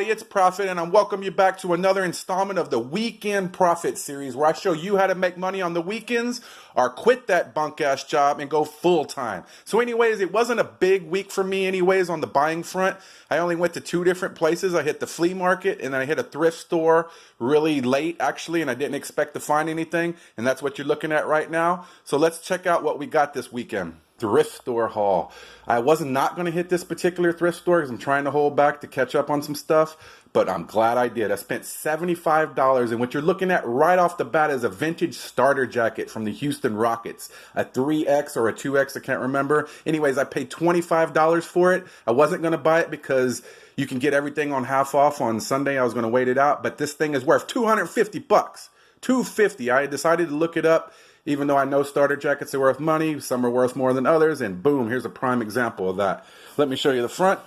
It's Profit, and I welcome you back to another installment of the Weekend Profit series, where I show you how to make money on the weekends or quit that bunk ass job and go full time. So anyways, it wasn't a big week for me anyways on the buying front. I only went to 2 different places. I hit the flea market and then I hit a thrift store really late actually, and I didn't expect to find anything, and that's what you're looking at right now. So let's check out what we got this weekend. Thrift store haul. I was not going to hit this particular thrift store because I'm trying to hold back to catch up on some stuff, but I'm glad I did. I spent $75, and what you're looking at right off the bat is a vintage starter jacket from the Houston Rockets, a 3X or a 2X, I can't remember. Anyways, I paid $25 for it. I wasn't going to buy it because you can get everything on half off on Sunday. I was going to wait it out, but this thing is worth $250. $250. I decided to look it up. Even though I know starter jackets are worth money, some are worth more than others, and boom, here's a prime example of that. Let me show you the front.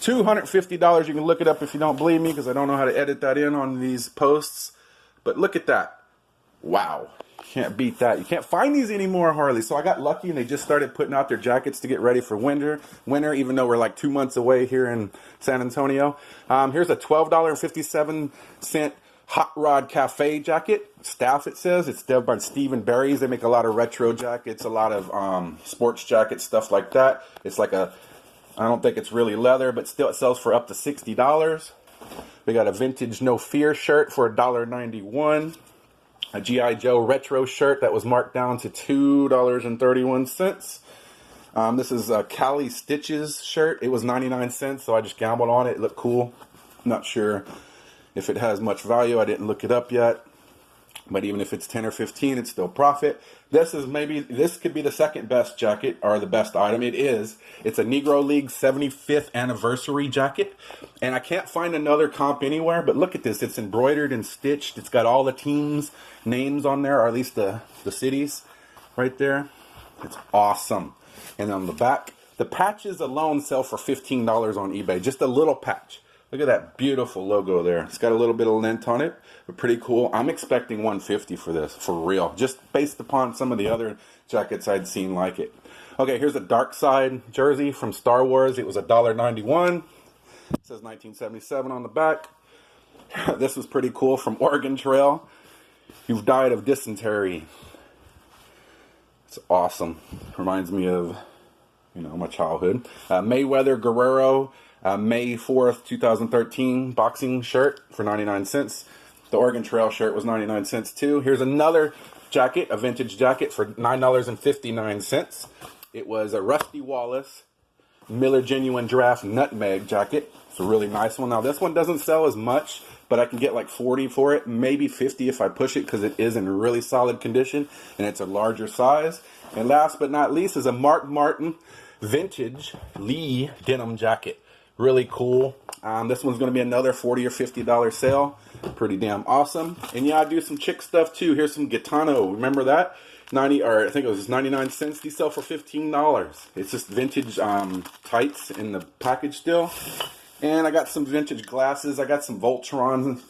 $250, you can look it up if you don't believe me, because I don't know how to edit that in on these posts. But look at that. Wow. Can't beat that. You can't find these anymore, hardly. So I got lucky, and they just started putting out their jackets to get ready for winter, even though we're like 2 months away here in San Antonio. Here's a $12.57 Hot Rod Cafe jacket. Staff, it says. It's done by Steve & Barry's. They make a lot of retro jackets, a lot of sports jackets, stuff like that. It's like I don't think it's really leather, but still it sells for up to $60. We got a vintage No Fear shirt for $1.91. A G.I. Joe retro shirt that was marked down to $2.31. This is a Cali Stitches shirt. It was 99 cents, so I just gambled on it. It looked cool. Not sure if it has much value. I didn't look it up yet. But even if it's 10 or 15, it's still profit. This could be the second best jacket or the best item. It is. It's a Negro League 75th anniversary jacket. And I can't find another comp anywhere, but look at this. It's embroidered and stitched. It's got all the teams' names on there, or at least the cities right there. It's awesome. And on the back, the patches alone sell for $15 on eBay. Just a little patch. Look at that beautiful logo there. It's got a little bit of lint on it, but pretty cool. I'm expecting $150 for this, for real, just based upon some of the other jackets I'd seen like it. Okay, here's a Dark Side jersey from Star Wars. It was $1.91. It says 1977 on the back. This was pretty cool, from Oregon Trail. You've died of dysentery. It's awesome. Reminds me of, my childhood. Mayweather Guerrero. May 4th, 2013 boxing shirt for 99 cents. The Oregon Trail shirt was 99 cents too. Here's another jacket, a vintage jacket for $9.59. It was a Rusty Wallace Miller Genuine Draft Nutmeg jacket. It's a really nice one. Now this one doesn't sell as much, but I can get like 40 for it, maybe 50 if I push it, because it is in really solid condition and it's a larger size. And last but not least is a Mark Martin vintage Lee denim jacket. Really cool. This one's going to be another $40 or $50 sale. Pretty damn awesome. And yeah, I do some chick stuff too. Here's some Gitano. Remember that? I think it was 99 cents. These sell for $15. It's just vintage tights in the package still. And I got some vintage glasses. I got some Voltron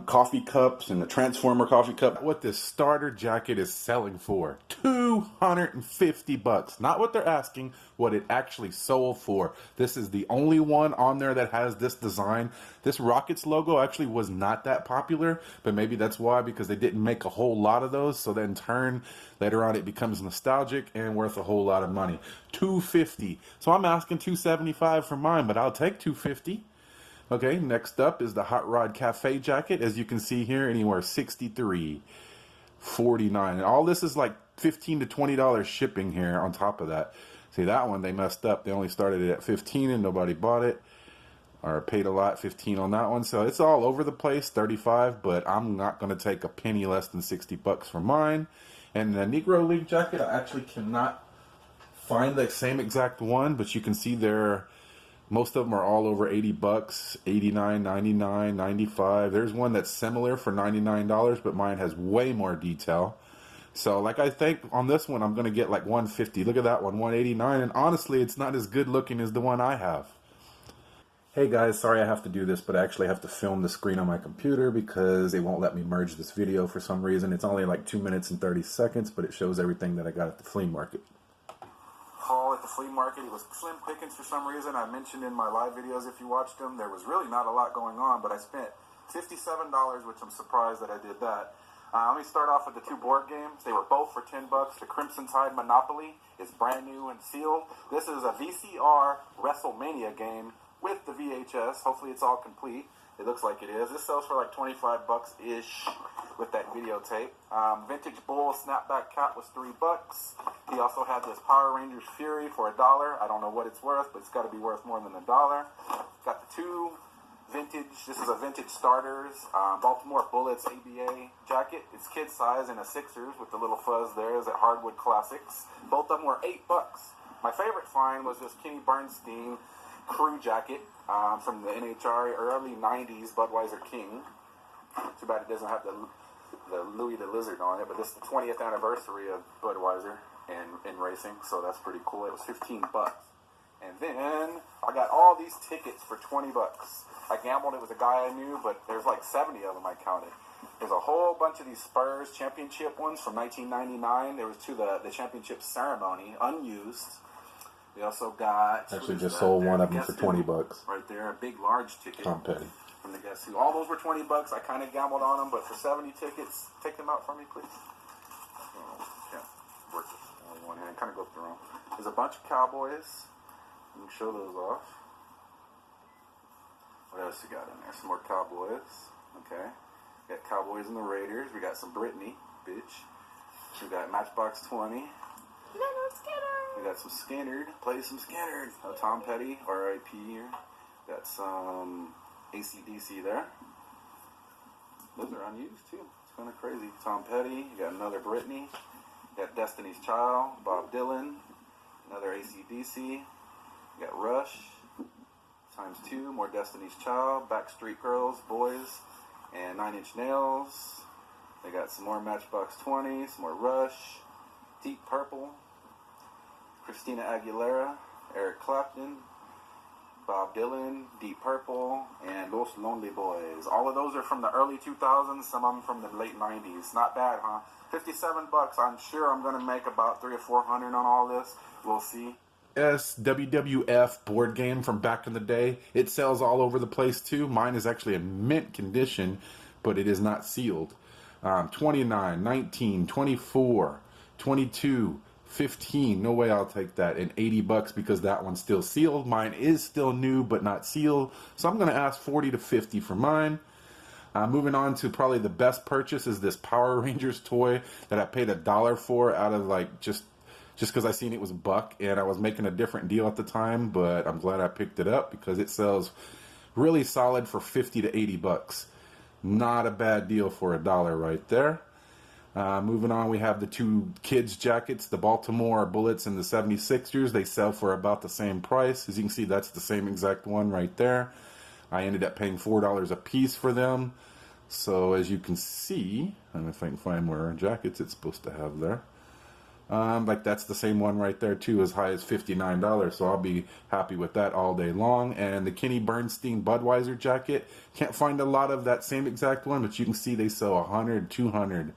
coffee cups and the Transformer coffee cup. What this starter jacket is selling for, $250. Not what they're asking, what it actually sold for. This is the only one on there that has this design. This Rockets logo actually was not that popular, but maybe that's why, because they didn't make a whole lot of those. So then in turn, later on, it becomes nostalgic and worth a whole lot of money. $250. So I'm asking $275 for mine, but I'll take $250. Okay, next up is the Hot Rod Cafe jacket. As you can see here, anywhere $63, $49. And all this is like $15 to $20 shipping here on top of that. See, that one they messed up. They only started it at $15 and nobody bought it, or paid a lot, $15 on that one. So it's all over the place, $35, but I'm not going to take a penny less than $60 for mine. And the Negro League jacket, I actually cannot find the same exact one, but you can see most of them are all over $80, $89, $99, $95. There's one that's similar for $99, but mine has way more detail. So like, I think on this one, I'm going to get like $150. Look at that one, $189. And honestly, it's not as good looking as the one I have. Hey guys, sorry I have to do this, but I actually have to film the screen on my computer because they won't let me merge this video for some reason. It's only like 2 minutes and 30 seconds, but it shows everything that I got at the flea market. haul at the flea market. It was slim pickings for some reason. I mentioned in my live videos, if you watched them, there was really not a lot going on, but I spent $57, which I'm surprised that I did that. Let me start off with the two board games. They were both for $10. The Crimson Tide Monopoly is brand new and sealed. This is a VCR WrestleMania game with the VHS. Hopefully it's all complete. It looks like it is. This sells for like 25 bucks-ish with that videotape. Vintage Bull Snapback Cap was $3. He also had this Power Rangers Fury for $1. I don't know what it's worth, but it's got to be worth more than $1. Got the two vintage, this is a vintage starters, Baltimore Bullets ABA jacket. It's kid size in a Sixers with the little fuzz there. Is at Hardwood Classics. Both of them were $8. My favorite find was this Kenny Bernstein crew jacket from the NHR early 90s Budweiser King. Too bad it doesn't have the Louis the Lizard on it, but this is the 20th anniversary of Budweiser in racing, so that's pretty cool. It was $15. And then I got all these tickets for $20. I gambled it was a guy I knew, but there's like 70 of them I counted. There's a whole bunch of these Spurs championship ones from 1999. There was to the championship ceremony, unused. We also got... Actually just sold one of them for $20. Right there, a big, large ticket. Tom Petty. From the Guess Who. All those were $20. I kind of gambled on them, but for 70 tickets, take them out for me, please. Oh, yeah, work this only one hand. Kind of go through them. There's a bunch of Cowboys. Let me show those off. What else you got in there? Some more Cowboys. Okay. We got Cowboys and the Raiders. We got some Britney, bitch. We got Matchbox 20. We got some Skinnerd. Play some Skinnerd. Tom Petty, R.I.P. here. Got some AC/DC there. Those are unused too. It's kind of crazy. Tom Petty. You got another Britney. You got Destiny's Child. Bob Dylan. Another AC/DC. You got Rush. ×2. More Destiny's Child. Backstreet Girls, Boys, and 9 Inch Nails. They got some more Matchbox 20. Some more Rush. Deep Purple. Christina Aguilera, Eric Clapton, Bob Dylan, Deep Purple, and Los Lonely Boys. All of those are from the early 2000s, some of them from the late 90s. Not bad, huh? $57. I'm sure I'm going to make about $300 or $400 on all this. We'll see. WWF board game from back in the day. It sells all over the place too. Mine is actually in mint condition, but it is not sealed. 29, 19, 24, 22, 15. No way I'll take that. And $80 because that one's still sealed. Mine is still new but not sealed. So I'm going to ask 40 to 50 for mine. Moving on to probably the best purchase is this Power Rangers toy that I paid $1 for out of like just because I seen it was $1 and I was making a different deal at the time, but I'm glad I picked it up because it sells really solid for 50 to $80. Not a bad deal for $1 right there. Moving on, we have the two kids jackets, the Baltimore Bullets and the 76ers. They sell for about the same price. As you can see, that's the same exact one right there. I ended up paying $4 a piece for them. So as you can see, and if I can find more jackets it's supposed to have there. Like that's the same one right there too, as high as $59. So I'll be happy with that all day long. And the Kenny Bernstein Budweiser jacket, can't find a lot of that same exact one, but you can see they sell 100, 200.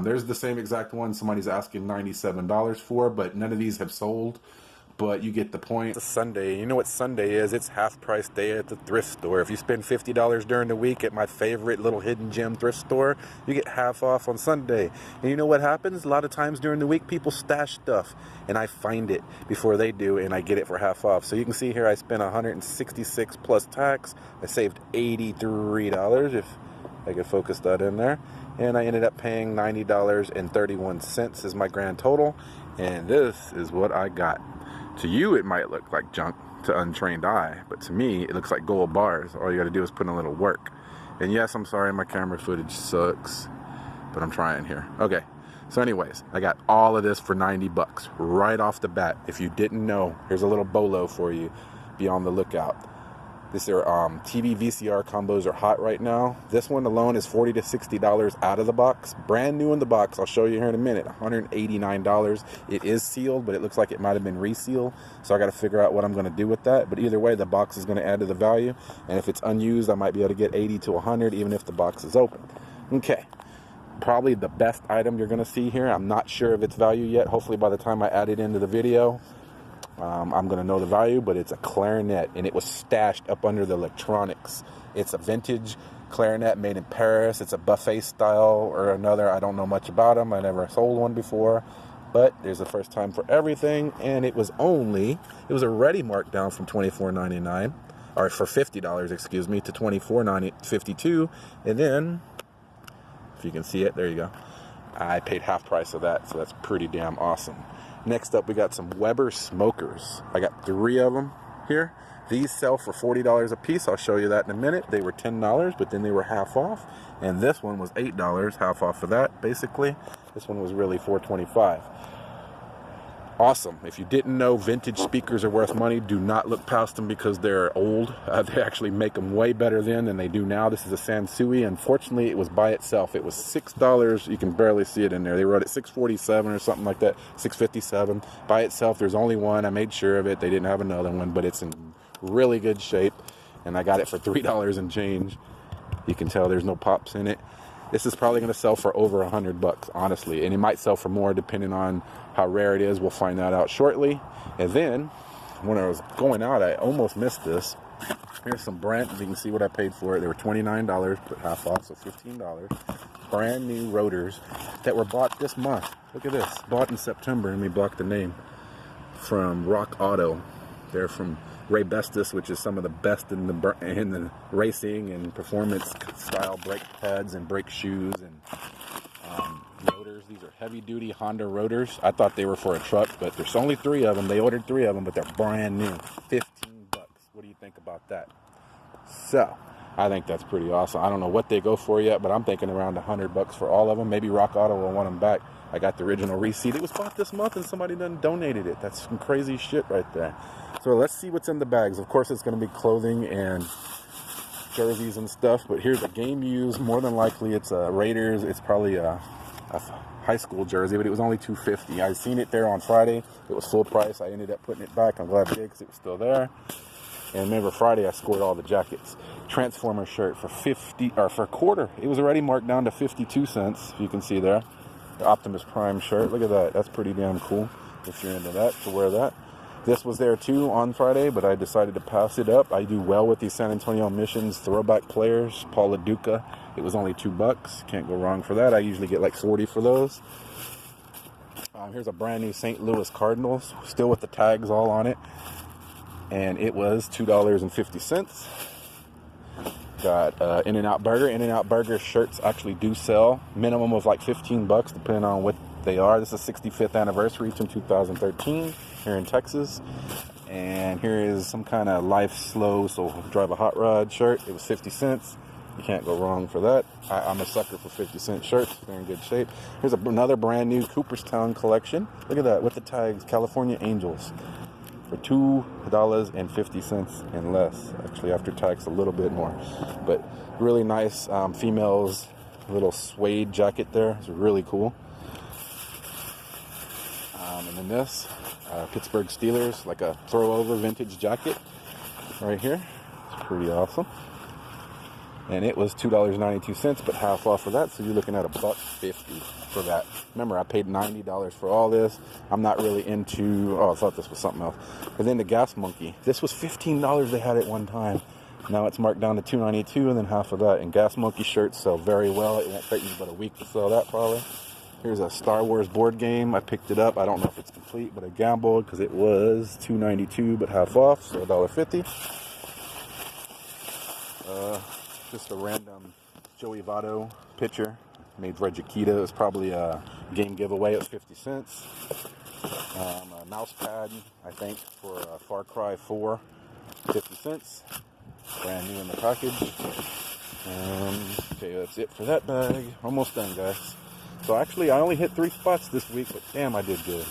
There's the same exact one somebody's asking $97 for, but none of these have sold. But you get the point. It's a Sunday. You know what Sunday is? It's half price day at the thrift store. If you spend $50 during the week at my favorite little hidden gem thrift store, you get half off on Sunday. And you know what happens? A lot of times during the week, people stash stuff. And I find it before they do, and I get it for half off. So you can see here I spent $166 plus tax. I saved $83, if I could focus that in there. And I ended up paying $90.31 as my grand total. And this is what I got. To you, it might look like junk to untrained eye, but to me, it looks like gold bars. All you got to do is put in a little work. And yes, I'm sorry, my camera footage sucks, but I'm trying here. Okay, so anyways, I got all of this for $90 right off the bat. If you didn't know, here's a little bolo for you. Be on the lookout. These are TV VCR combos are hot right now. This one alone is $40 to $60 out of the box. Brand new in the box. I'll show you here in a minute. $189. It is sealed, but it looks like it might have been resealed. So I got to figure out what I'm going to do with that. But either way, the box is going to add to the value. And if it's unused, I might be able to get $80 to $100 even if the box is open. Okay. probably the best item you're going to see here. I'm not sure of its value yet. Hopefully by the time I add it into the video, I'm going to know the value, but it's a clarinet, and it was stashed up under the electronics. It's a vintage clarinet made in Paris. It's a buffet style or another. I don't know much about them. I never sold one before, but there's a first time for everything, and it was already marked down from $24.99, or for $50, excuse me, to $24.52, and then, if you can see it, there you go. I paid half price of that, so that's pretty damn awesome. Next up, we got some Weber smokers. I got 3 of them here. These sell for $40 a piece. I'll show you that in a minute. They were $10, but then they were half off. And this one was $8, half off of that, basically. This one was really $4.25. Awesome. If you didn't know vintage speakers are worth money, do not look past them because they're old. They actually make them way better then than they do now. This is a Sansui. Unfortunately, it was by itself. It was $6. You can barely see it in there. They wrote it $6.47 or something like that, $6.57. By itself, there's only one. I made sure of it. They didn't have another one, but it's in really good shape, and I got it for $3 and change. You can tell there's no pops in it. This is probably going to sell for over $100, honestly, and it might sell for more depending on how rare it is. We'll find that out shortly. And then, when I was going out, I almost missed this. Here's some brand. You can see what I paid for it. They were $29, put half off, so $15. Brand new rotors that were bought this month. Look at this, bought in September, and we blocked the name, from Rock Auto. They're from Ray Bestis, which is some of the best in the racing and performance style brake pads and brake shoes and rotors. These are heavy duty Honda rotors. I thought they were for a truck, but there's only 3 of them. They ordered 3 of them, but they're brand new. $15. What do you think about that? So I think that's pretty awesome. I don't know what they go for yet, but I'm thinking around $100 for all of them. Maybe Rock Auto will want them back. I got the original receipt. It was bought this month and somebody done donated it. That's some crazy shit right there. So let's see what's in the bags. Of course, it's going to be clothing and jerseys and stuff, but here's a game used. More than likely, it's a Raiders. It's probably a high school jersey, but it was only $2.50. I seen it there on Friday. It was full price. I ended up putting it back. I'm glad I did because it was still there. And remember, Friday I scored all the jackets. Transformer shirt for for a quarter. It was already marked down to 52 cents. You can see there. The Optimus Prime shirt. Look at that. That's pretty damn cool. If you're into that, to wear that. This was there too on Friday, but I decided to pass it up. I do well with these San Antonio Missions throwback players. Paul LaDuca. It was only $2. Can't go wrong for that. I usually get like 40 for those. Here's a brand new St. Louis Cardinals, still with the tags all on it. And it was $2.50. Got In-N-Out Burger. In-N-Out Burger shirts actually do sell. Minimum of like $15, depending on what they are. This is 65th anniversary from 2013 here in Texas. And here is some kind of life slow, so drive a hot rod shirt. It was 50 cents. You can't go wrong for that. I'm a sucker for 50-cent shirts. They're in good shape. Here's another brand new Cooperstown collection. Look at that with the tags, California Angels, for $2.50 and less. Actually, after tax, a little bit more. But really nice females little suede jacket there. It's really cool. And then this Pittsburgh Steelers, like a throw-over vintage jacket right here. It's pretty awesome. And it was $2.92, but half off of that, so you're looking at $1.50 for that. Remember, I paid $90 for all this. I'm not really into, I thought this was something else. And then the Gas Monkey. This was $15 they had at one time. Now it's marked down to $2.92 and then half of that. And Gas Monkey shirts sell very well. It won't take me but a week to sell that probably. Here's a Star Wars board game. I picked it up. I don't know if it's complete, but I gambled because it was $2.92 but half off, so $1.50. Just a random Joey Votto picture made for Chiquita. It was probably a game giveaway. It was 50 cents. A mouse pad, I think, for Far Cry 4, 50 cents. Brand new in the package. Okay, that's it for that bag. Almost done, guys. So actually, I only hit 3 spots this week, but damn, I did good.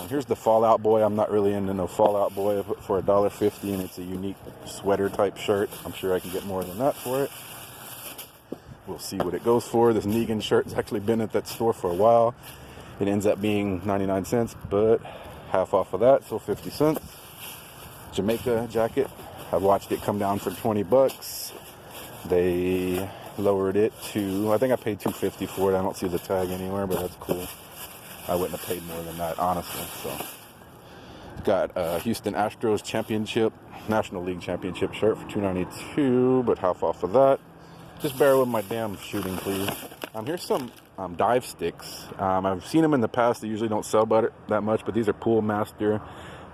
Here's the Fallout Boy. I'm not really into no Fallout Boy for $1.50, and it's a unique sweater type shirt. I'm sure I can get more than that for it. We'll see what it goes for. This Negan shirt's actually been at that store for a while. It ends up being 99 cents, but half off of that, so 50 cents. Jamaica jacket. I've watched it come down for $20. The lowered it to, I think I paid $250 for it. I don't see the tag anywhere, but that's cool. I wouldn't have paid more than that, honestly. So, got a Houston Astros championship, National League championship shirt for $292, but half off of that. Just bear with my damn shooting, please. Here's some dive sticks. I've seen them in the past. They usually don't sell that much, but these are Pool Master,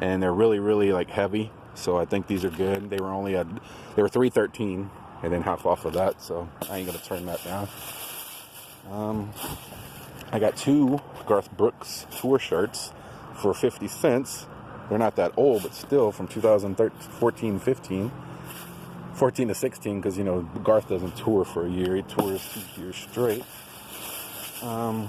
and they're really, really like heavy. So I think these are good. They were $313, and then half off of that. So I ain't gonna turn that down. I got 2 Garth Brooks tour shirts for 50 cents. They're not that old, but still from 2014, 15. 14 to 16, because, you know, Garth doesn't tour for a year. He tours 2 years straight. I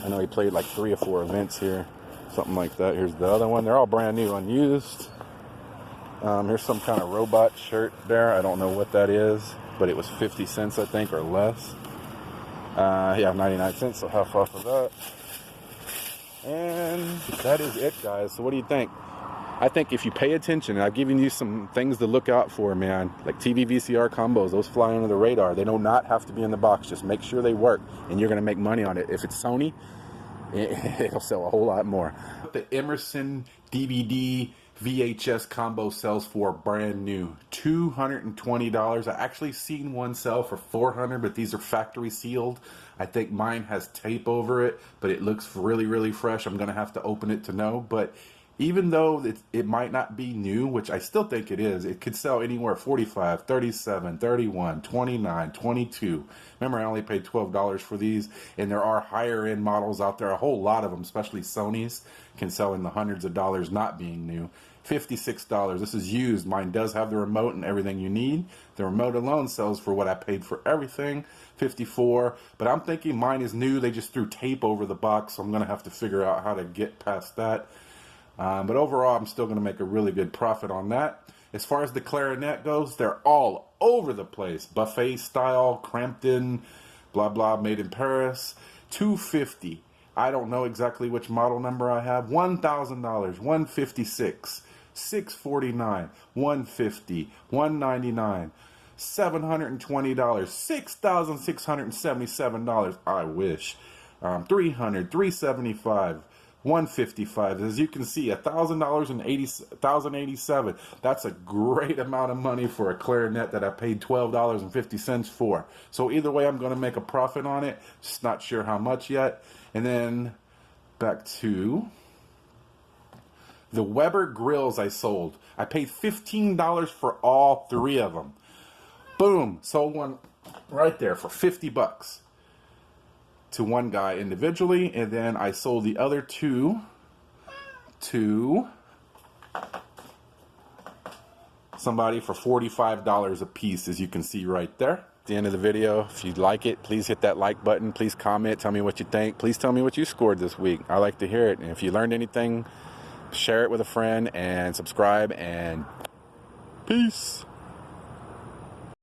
know he played like 3 or 4 events here, something like that. Here's the other one. They're all brand new, unused. Here's some kind of robot shirt there. I don't know what that is, but it was 50 cents, I think, or less. Yeah, 99 cents, so half off of that. And that is it, guys. So what do you think? I think if you pay attention, I've given you some things to look out for, man. Like TV VCR combos, those fly under the radar. They do not have to be in the box. Just make sure they work, and you're going to make money on it. If it's Sony, it'll sell a whole lot more. The Emerson DVD VHS combo sells for brand new $220. I actually seen one sell for $400, but these are factory sealed. I think mine has tape over it, but it looks really, really fresh. I'm going to have to open it to know, but even though it might not be new, which I still think it is, it could sell anywhere 45, 37, 31, 29, 22. Remember, I only paid $12 for these, and there are higher end models out there. A whole lot of them, especially Sony's, can sell in the hundreds of dollars not being new. $56. This is used. Mine does have the remote and everything you need. The remote alone sells for what I paid for everything, $54. But I'm thinking mine is new. They just threw tape over the box, so I'm going to have to figure out how to get past that. But overall, I'm still going to make a really good profit on that. As far as the clarinet goes, they're all over the place. Buffet style, Crampton, blah, blah, made in Paris. $250. I don't know exactly which model number I have. $1,000, $156, $649, $150, $199, $720, $6,677. I wish. $300, $375. $155. As you can see, $1,000 and $1,087. That's a great amount of money for a clarinet that I paid $12.50 for. So either way, I'm going to make a profit on it. Just not sure how much yet. And then back to the Weber grills I sold. I paid $15 for all 3 of them. Boom, sold one right there for $50. To one guy individually, and then I sold the other 2 to somebody for $45 a piece, as you can see right there. At the end of the video, if you like it, please hit that like button. Please comment, tell me what you think. Please tell me what you scored this week. I like to hear it. And if you learned anything, share it with a friend and subscribe, and peace.